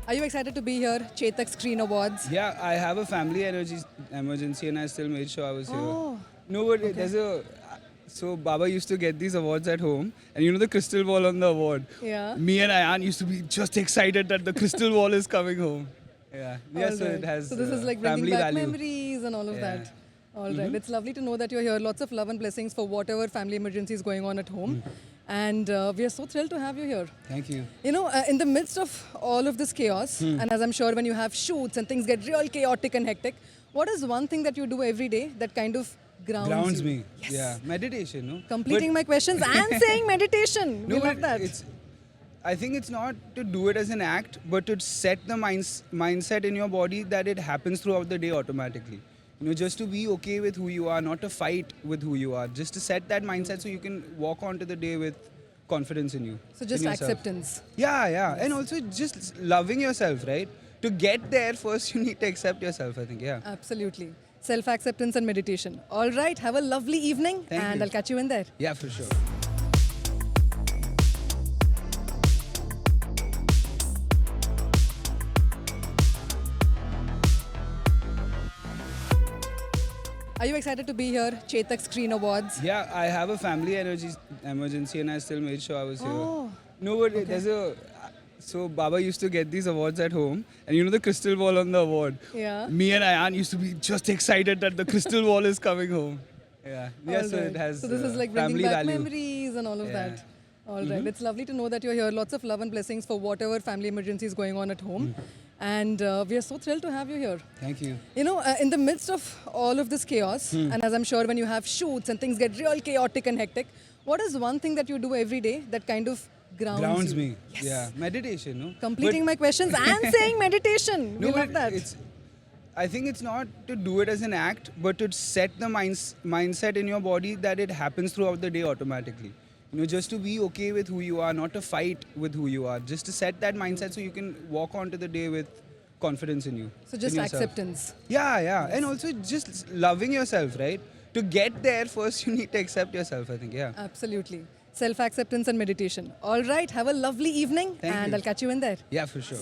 Are you excited to be here? Chetak Screen Awards. Yeah, I have a family energy emergency, and I still made sure I was here. Oh, No, but there's a. So Baba used to get these awards at home, and you know the crystal ball on the award. yeah. Me and Ayan used to be just excited that the crystal ball is coming home. Yeah, yeah. So Alright. it has. So this is like bringing family back value. memories and all of Yeah. that. All right. It's lovely to know that you're here. Lots of love and blessings for whatever family emergency is going on at home. And we are so thrilled to have you here. Thank you. You know, in the midst of all of this chaos, and as I'm sure when you have shoots and things get real chaotic and hectic, what is one thing that you do every day that kind of grounds you? Me. Yes. Yeah, meditation. No. Completing my questions and saying meditation. No, we but love that. I think it's not to do it as an act, but to set the mindset in your body that it happens throughout the day automatically. You know, just to be okay with who you are, not to fight with who you are. Just to set that mindset so you can walk onto the day with confidence in you. So just in yourself. acceptance. Yeah, yeah. And also just loving yourself, right? To get there, first you need to accept yourself, I think, yeah. Absolutely. Self-acceptance and meditation. All right. Have a lovely evening. Thank and you. I'll catch you in there. Yeah, for sure. Are you excited to be here? Chetak Screen Awards. Yeah, I have a family energy emergency, and I still made sure I was here. Oh, No, but there's a. So Baba used to get these awards at home, and you know the crystal ball on the award. yeah. Me and Ayan used to be just excited that the crystal ball is coming home. Yeah, yeah. All So right. it has. So this is like bringing family back value. memories and all of Yeah. that. All right. It's lovely to know that you're here. Lots of love and blessings for whatever family emergency is going on at home. And we are so thrilled to have you here. Thank you. You know, in the midst of all of this chaos, and as I'm sure when you have shoots and things get real chaotic and hectic, what is one thing that you do every day that kind of grounds you? Me. Yes. Yeah, meditation. No. Completing my questions and saying meditation. No, we love but that. I think it's not to do it as an act, but to set the mindset in your body that it happens throughout the day automatically. You know, just to be okay with who you are, not to fight with who you are. Just to set that mindset so you can walk onto the day with confidence in you. So just in yourself. acceptance. Yeah, yeah. And also just loving yourself, right? To get there, first you need to accept yourself, I think, yeah. Absolutely. Self-acceptance and meditation. All right. Have a lovely evening. Thank and you. I'll catch you in there. Yeah, for sure.